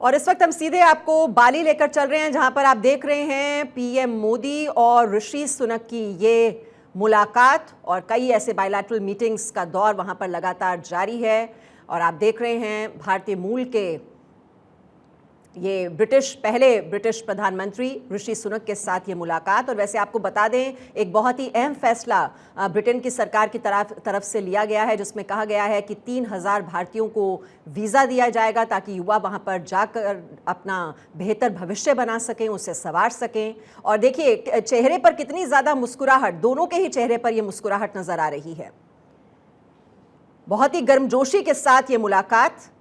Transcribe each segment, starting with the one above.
और इस वक्त हम सीधे आपको बाली लेकर चल रहे हैं, जहां पर आप देख रहे हैं पीएम मोदी और ऋषि सुनक की ये मुलाकात और कई ऐसे बायलैटरल मीटिंग्स का दौर वहां पर लगातार जारी है। और आप देख रहे हैं भारतीय मूल के ये पहले ब्रिटिश प्रधानमंत्री ऋषि सुनक के साथ ये मुलाकात। और वैसे आपको बता दें, एक बहुत ही अहम फैसला ब्रिटेन की सरकार की तरफ से लिया गया है, जिसमें कहा गया है कि 3000 भारतीयों को वीज़ा दिया जाएगा ताकि युवा वहां पर जाकर अपना बेहतर भविष्य बना सकें, उसे संवार सकें। और देखिए चेहरे पर कितनी ज़्यादा मुस्कुराहट, दोनों के ही चेहरे पर यह मुस्कुराहट नज़र आ रही है। बहुत ही गर्मजोशी के साथ ये मुलाकात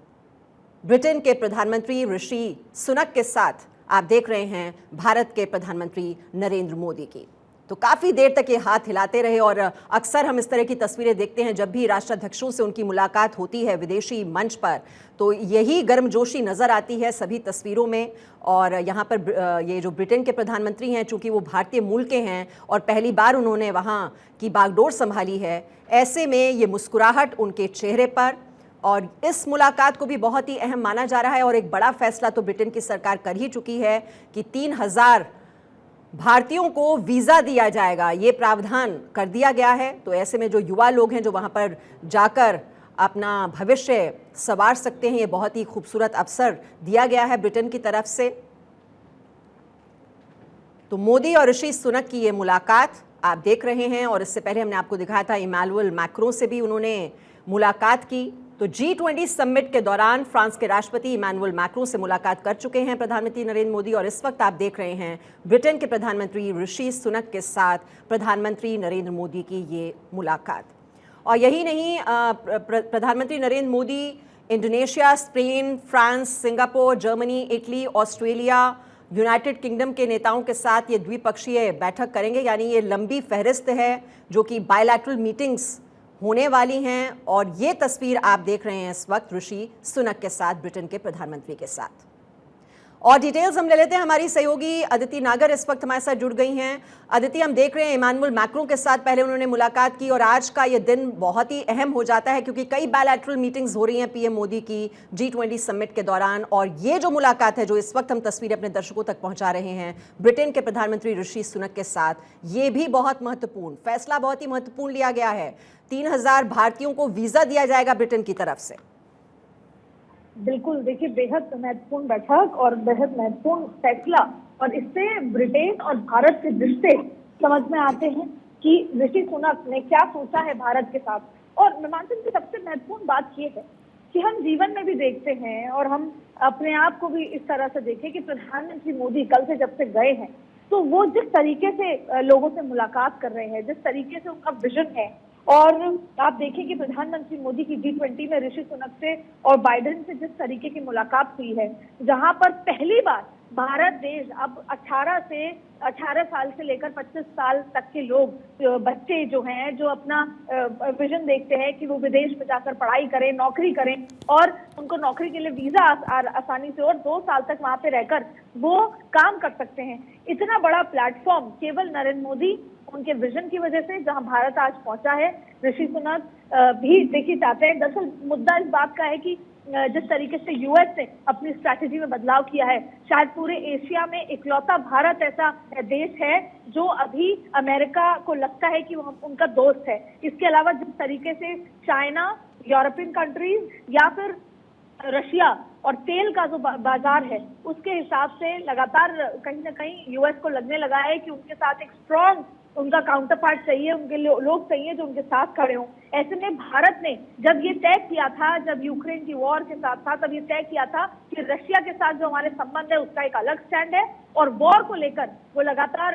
ब्रिटेन के प्रधानमंत्री ऋषि सुनक के साथ आप देख रहे हैं भारत के प्रधानमंत्री नरेंद्र मोदी की। तो काफ़ी देर तक ये हाथ हिलाते रहे और अक्सर हम इस तरह की तस्वीरें देखते हैं जब भी राष्ट्राध्यक्षों से उनकी मुलाकात होती है विदेशी मंच पर, तो यही गर्मजोशी नज़र आती है सभी तस्वीरों में। और यहाँ पर ये जो ब्रिटेन के प्रधानमंत्री हैं, चूँकि वो भारतीय मूल के हैं और पहली बार उन्होंने वहाँ की बागडोर संभाली है, ऐसे में ये मुस्कुराहट उनके चेहरे पर। और इस मुलाकात को भी बहुत ही अहम माना जा रहा है और एक बड़ा फैसला तो ब्रिटेन की सरकार कर ही चुकी है कि 3000 भारतीयों को वीज़ा दिया जाएगा, ये प्रावधान कर दिया गया है। तो ऐसे में जो युवा लोग हैं जो वहाँ पर जाकर अपना भविष्य संवार सकते हैं, ये बहुत ही खूबसूरत अवसर दिया गया है ब्रिटेन की तरफ से। तो मोदी और ऋषि सुनक की ये मुलाकात आप देख रहे हैं। और इससे पहले हमने आपको दिखाया था इमैनुअल मैक्रों से भी उन्होंने मुलाकात की। तो G20 समिट के दौरान फ्रांस के राष्ट्रपति इमैनुअल मैक्रों से मुलाकात कर चुके हैं प्रधानमंत्री नरेंद्र मोदी। और इस वक्त आप देख रहे हैं ब्रिटेन के प्रधानमंत्री ऋषि सुनक के साथ प्रधानमंत्री नरेंद्र मोदी की ये मुलाकात। और यही नहीं, प्रधानमंत्री Narendra Modi Indonesia, Spain, France, Singapore, Germany, Italy, Australia, United kingdom के नेताओं के साथ ये द्विपक्षीय बैठक करेंगे। यानी ये लंबी फहरिस्त है जो कि बायलैटरल मीटिंग्स होने वाली हैं। और ये तस्वीर आप देख रहे हैं इस वक्त ऋषि सुनक के साथ, ब्रिटेन के प्रधानमंत्री के साथ। और डिटेल्स हम ले लेते हैं, हमारी सहयोगी अदिति नागर इस वक्त हमारे साथ जुड़ गई हैं। अदिति, हम देख रहे हैं इमैनुअल मैक्रों के साथ पहले उन्होंने मुलाकात की और आज का ये दिन बहुत ही अहम हो जाता है क्योंकि कई बायलैटरल मीटिंग्स हो रही हैं पीएम मोदी की G20 समिट के दौरान। और ये जो मुलाकात है, जो इस वक्त हम तस्वीरें अपने दर्शकों तक पहुंचा रहे हैं ब्रिटेन के प्रधानमंत्री ऋषि सुनक के साथ, ये भी बहुत महत्वपूर्ण फैसला, बहुत ही महत्वपूर्ण लिया गया है। 3000 भारतीयों को वीजा दिया जाएगा ब्रिटेन की तरफ से। बिल्कुल, देखिए बेहद महत्वपूर्ण बैठक और बेहद महत्वपूर्ण फैसला, और इससे ब्रिटेन और भारत के रिश्ते समझ में आते हैं कि ऋषि सुनक ने क्या सोचा है भारत के साथ। और मैं मानती हूँ कि सबसे महत्वपूर्ण बात ये है कि हम जीवन में भी देखते हैं और हम अपने आप को भी इस तरह से देखें कि प्रधानमंत्री मोदी कल से जब से गए हैं तो वो जिस तरीके से लोगों से मुलाकात कर रहे हैं, जिस तरीके से उनका विजन है, और आप देखें कि प्रधानमंत्री मोदी की G20 में ऋषि सुनक से और बाइडेन से जिस तरीके की मुलाकात हुई है, जहां पर पहली बार भारत देश अब 18 साल से लेकर 25 साल तक के लोग, बच्चे जो हैं, जो अपना विजन देखते हैं कि वो विदेश में जाकर पढ़ाई करें, नौकरी करें, और उनको नौकरी के लिए वीजा आसानी से और 2 साल तक वहां पे रहकर वो काम कर सकते हैं। इतना बड़ा प्लेटफॉर्म केवल नरेंद्र मोदी उनके विजन की वजह से जहां भारत आज पहुंचा है, ऋषि सुनक भी देखिए चाहते हैं। दरअसल मुद्दा इस बात का है कि जिस तरीके से यूएस ने अपनी स्ट्रैटेजी में बदलाव किया है, शायद पूरे एशिया में इकलौता भारत ऐसा देश है जो अभी अमेरिका को लगता है कि वो उनका दोस्त है। इसके अलावा जिस तरीके से चाइना, यूरोपियन कंट्रीज या फिर रशिया और तेल का जो बाजार है, उसके हिसाब से लगातार कहीं ना कहीं यूएस को लगने लगा है कि उनके साथ एक स्ट्रॉन्ग उनका काउंटर पार्ट चाहिए, उनके लोग चाहिए जो उनके साथ खड़े हों। ऐसे में भारत ने जब ये तय किया था, जब यूक्रेन की वॉर के साथ था, तब ये तय किया था कि रशिया के साथ जो हमारे संबंध है उसका एक अलग स्टैंड है, और वॉर को लेकर वो लगातार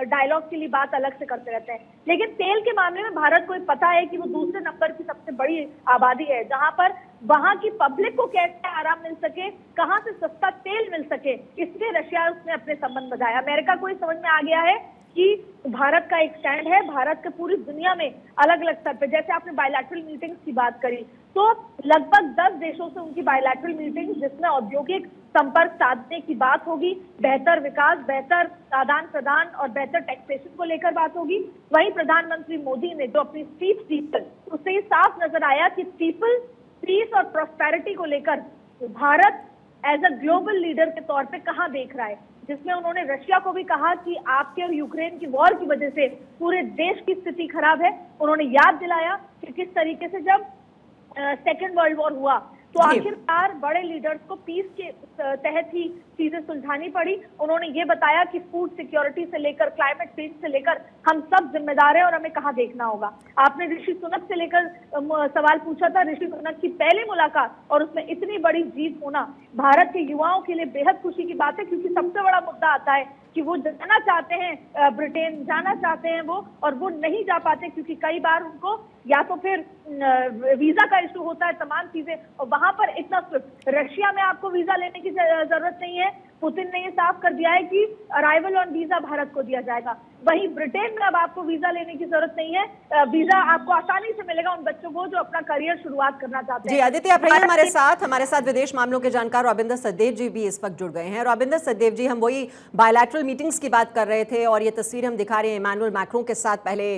डायलॉग के लिए बात अलग से करते रहते हैं। लेकिन तेल के मामले में भारत को पता है कि वो दूसरे नंबर की सबसे बड़ी आबादी है, जहां पर वहां की पब्लिक को कैसे आराम मिल सके, कहां से सस्ता तेल मिल सके, इसलिए रशिया उसने अपने संबंध बढ़ाया। अमेरिका को समझ में आ गया है कि भारत का एक स्टैंड है, भारत के पूरी दुनिया में अलग अलग स्तर पे, जैसे आपने बायलैटरल मीटिंग्स की बात करी, तो लगभग 10 देशों से उनकी बायलैटरल मीटिंग्स, जिसमें औद्योगिक संपर्क साधने की बात होगी, बेहतर विकास, बेहतर आदान प्रदान और बेहतर टैक्सेशन को लेकर बात होगी। वहीं प्रधानमंत्री मोदी ने जो अपनी स्पीच दी, उससे ये साफ नजर आया कि पीपल, पीस और प्रॉस्पेरिटी को लेकर Bharat as a global leader के तौर पे कहाँ देख रहा है, जिसमें उन्होंने रशिया को भी कहा कि आपके और यूक्रेन की वॉर की वजह से पूरे देश की स्थिति खराब है। उन्होंने याद दिलाया कि किस तरीके से जब सेकेंड वर्ल्ड वॉर हुआ तो आखिरकार बड़े लीडर्स को पीस के तहत ही चीजें सुलझानी पड़ी। उन्होंने ये बताया कि फूड सिक्योरिटी से लेकर क्लाइमेट चेंज से लेकर हम सब जिम्मेदार हैं और हमें कहाँ देखना होगा। आपने ऋषि सुनक से लेकर सवाल पूछा था। ऋषि सुनक की पहली मुलाकात और उसमें इतनी बड़ी जीत होना भारत के युवाओं के लिए बेहद खुशी की बात है, क्योंकि सबसे बड़ा मुद्दा आता है कि वो जाना चाहते हैं, ब्रिटेन जाना चाहते हैं वो, और वो नहीं जा पाते क्योंकि कई बार उनको या तो फिर वीजा का इशू होता है, तमाम चीजें, और वहां पर इतना स्विफ्ट। रशिया में आपको वीजा लेने की जरूरत नहीं है। पुतिन ने ये साफ कर दिया है कि अराइवल ऑन वीजा भारत को दिया जाएगा। वहीं ब्रिटेन में अब आपको वीजा लेने की जरूरत नहीं है, वीजा आपको आसानी से मिलेगा उन बच्चों को जो अपना करियर शुरुआत करना चाहते हैं। जी आदित्य, आप रहिए हमारे साथ विदेश मामलों के जानकार रविंदर सचदेव जी भी इस वक्त जुड़ गए हैं। रविंदर सचदेव जी, हम वही बायलैटरल मीटिंग्स की बात कर रहे थे और ये तस्वीर हम दिखा रहे हैं इमैनुअल मैक्रों के साथ पहले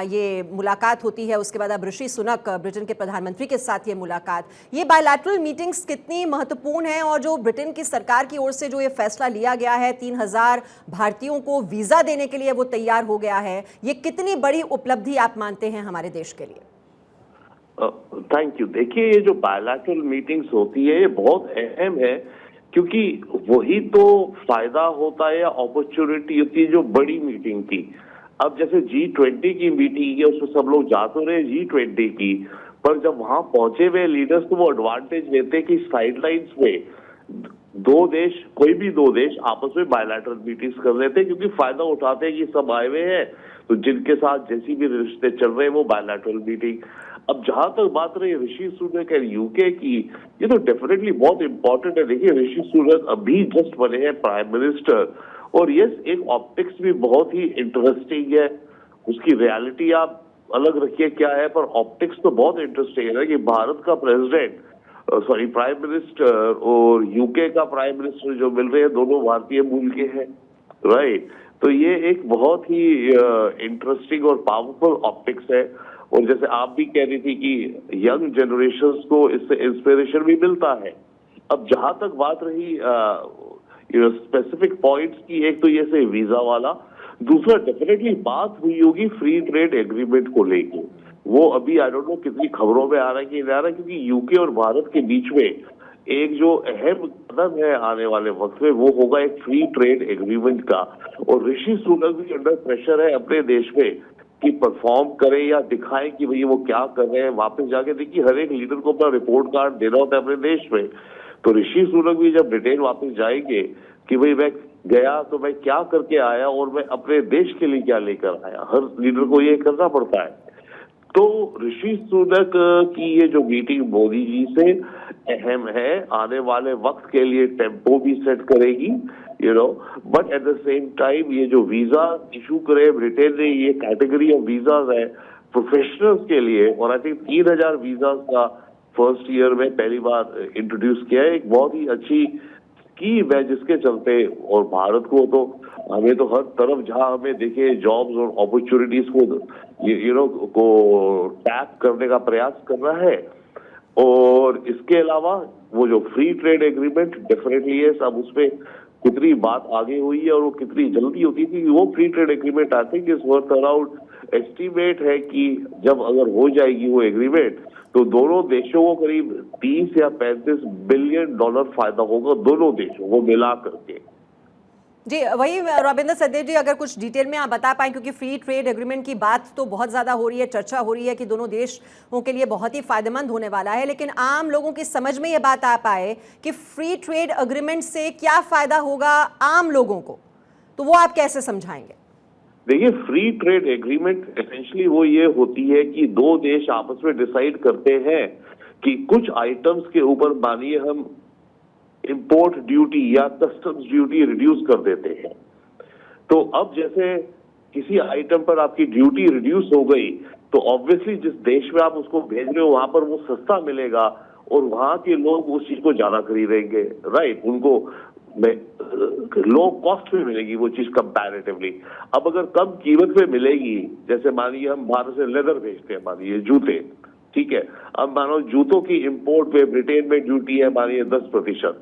ये मुलाकात होती है, उसके बाद अब ऋषि सुनक ब्रिटेन के प्रधानमंत्री के साथ ये मुलाकात। ये बायलैटरल मीटिंग्स कितनी महत्वपूर्ण है और जो ब्रिटेन की सरकार की ओर से जो ये फैसला लिया गया है 3000 भारतीयों को वीजा देने के लिए वो तैयार हो गया है, ये कितनी बड़ी उपलब्धि आप मानते हैं हमारे देश के लिए? Thank you. देखिए, ये जो बायलैटरल मीटिंग्स होती है ये बहुत अहम है, क्योंकि वही तो फायदा होता है या अपॉर्चुनिटी होती है जो बड़ी मीटिंग की। अब जैसे G20 की मीटिंग है, उसमें सब लोग जा तो रहे G20 की, पर जब वहां पहुंचे हुए लीडर्स को वो एडवांटेज लेते कि साइडलाइंस में दो देश, कोई भी दो देश आपस में बायलैटरल मीटिंग्स कर लेते हैं, क्योंकि फायदा उठाते हैं कि सब आए हुए हैं तो जिनके साथ जैसी भी रिश्ते चल रहे हैं वो बायलैटरल मीटिंग। अब जहां तक बात रही ऋषि सुनक और यूके की, ये तो डेफिनेटली बहुत इंपॉर्टेंट है। देखिए, ऋषि सुनक अभी जस्ट बने हैं प्राइम मिनिस्टर, और यस, एक ऑप्टिक्स भी बहुत ही इंटरेस्टिंग है। उसकी रियलिटी आप अलग रखिए क्या है, पर ऑप्टिक्स तो बहुत इंटरेस्टिंग है कि भारत का प्रेसिडेंट प्राइम मिनिस्टर और यूके का प्राइम मिनिस्टर जो मिल रहे हैं दोनों भारतीय मूल के हैं, राइट। तो ये एक बहुत ही इंटरेस्टिंग और पावरफुल ऑप्टिक्स है। और जैसे आप भी कह रही थी कि यंग जनरेशंस को इससे इंस्पिरेशन भी मिलता है। अब जहां तक बात रही स्पेसिफिक पॉइंट्स की, एक तो ये से वीजा वाला, दूसरा डेफिनेटली बात हुई होगी फ्री ट्रेड एग्रीमेंट को लेके। वो अभी आई डोंट नो कितनी खबरों में आ रहा है कि नहीं आ रहा है, क्योंकि यूके और भारत के बीच में एक जो अहम कदम है आने वाले वक्त में वो होगा एक फ्री ट्रेड एग्रीमेंट का। और ऋषि सुनक भी अंडर प्रेशर है अपने देश में कि परफॉर्म करें या दिखाएं कि भाई वो क्या कर रहे हैं। वापस जाके देखिए, हर एक लीडर को अपना रिपोर्ट कार्ड देना होता है अपने देश में। तो ऋषि सुनक भी जब ब्रिटेन वापस जाएंगे कि भाई मैं गया तो मैं क्या करके आया और मैं अपने देश के लिए क्या लेकर आया, हर लीडर को ये करना पड़ता है। तो ऋषि सुनक की ये जो मीटिंग मोदी जी से अहम है, आने वाले वक्त के लिए टेम्पो भी सेट करेगी, but at the same time ये जो वीजा इशू करे ब्रिटेन ने, ये कैटेगरी ऑफ वीजाज है प्रोफेशनल्स के लिए, और आई थिंक 3000 वीजाज का फर्स्ट ईयर में पहली बार इंट्रोड्यूस किया है। एक बहुत ही अच्छी स्कीम है जिसके चलते, और भारत को तो हमें तो हर तरफ जहां हमें देखे जॉब्स और अपॉर्चुनिटीज को को टैप करने का प्रयास करना है। और इसके अलावा वो जो फ्री ट्रेड एग्रीमेंट डेफिनेटली है, सब उसमें कितनी बात आगे हुई है और वो कितनी जल्दी होती थी। वो free trade agreement I think is worth around, estimate है कि जब अगर हो जाएगी वो एग्रीमेंट तो दोनों देशों को करीब 30 या 35 बिलियन डॉलर फायदा होगा, दोनों देशों को मिला करके। जी वही रविंदर सचदेव जी, अगर कुछ डिटेल में आप बता पाएं, क्योंकि फ्री ट्रेड एग्रीमेंट की बात तो बहुत ज़्यादा हो रही है, चर्चा हो रही है कि दोनों देशों के लिए बहुत ही फायदेमंद होने वाला है, लेकिन आम लोगों की समझ में ये बात आ पाए कि फ्री ट्रेड एग्रीमेंट से क्या फ़ायदा होगा आम लोगों को, तो वो आप कैसे समझाएंगे? देखिए, फ्री ट्रेड एग्रीमेंट एसेंशियली वो ये होती है कि दो देश आपस में डिसाइड करते हैं कि कुछ आइटम्स के ऊपर मानिए हम इंपोर्ट ड्यूटी या कस्टम्स ड्यूटी रिड्यूस कर देते हैं। तो अब जैसे किसी आइटम पर आपकी ड्यूटी रिड्यूस हो गई तो ऑब्वियसली जिस देश में आप उसको भेज रहे हो वहां पर वो सस्ता मिलेगा और वहां के लोग उस चीज को ज्यादा खरीदेंगे, राइट। उनको लो कॉस्ट में मिलेगी वो चीज कंपैरेटिवली। अब अगर कम कीमत पे मिलेगी, जैसे मानिए हम भारत से लेदर भेजते हैं, मानिए जूते, ठीक है, अब मानो जूतों की इंपोर्ट पे ब्रिटेन में ड्यूटी है मानिए 10%,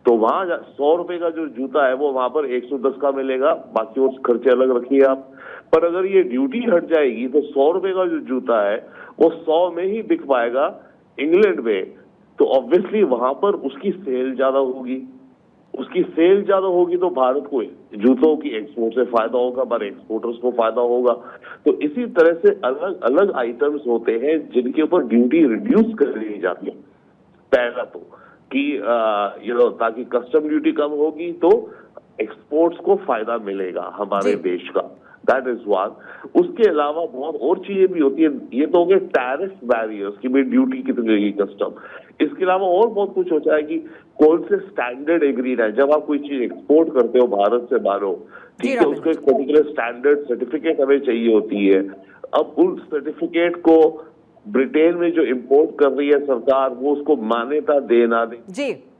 तो वहां 100 रुपए का जो जूता है वो वहां पर 110 का मिलेगा, बाकी और खर्चे अलग रखिए आप। पर अगर ये ड्यूटी हट जाएगी तो 100 रुपए का जो जूता है वो 100 में ही बिक पाएगा इंग्लैंड में, तो ऑब्वियसली वहां पर उसकी सेल ज्यादा होगी। उसकी सेल ज्यादा होगी तो भारत को जूतों की एक्सपोर्ट से फायदा होगा, हमारे एक्सपोर्टर्स को फायदा होगा। तो इसी तरह से अलग अलग आइटम्स होते हैं जिनके ऊपर ड्यूटी रिड्यूस कर दी जाती है। पहला तो कि ताकि कस्टम ड्यूटी कम होगी तो एक्सपोर्ट्स को फायदा मिलेगा हमारे देश का, दैट इज वन। उसके अलावा बहुत और चीजें भी होती है, ये तो हो गए टैरिफ बैरियर्स की भाई ड्यूटी कितनी लगेगी, कस्टम। इसके अलावा और बहुत कुछ होता है कि कौन से स्टैंडर्ड एग्रीड है। जब आप कोई चीज एक्सपोर्ट करते हो भारत से बाहर, ठीक है, उसको एक पर्टिकुलर स्टैंडर्ड सर्टिफिकेट हमें चाहिए होती है। अब उन सर्टिफिकेट को ब्रिटेन में जो इंपोर्ट कर रही है सरकार, वो उसको मान्यता दे ना दे, जी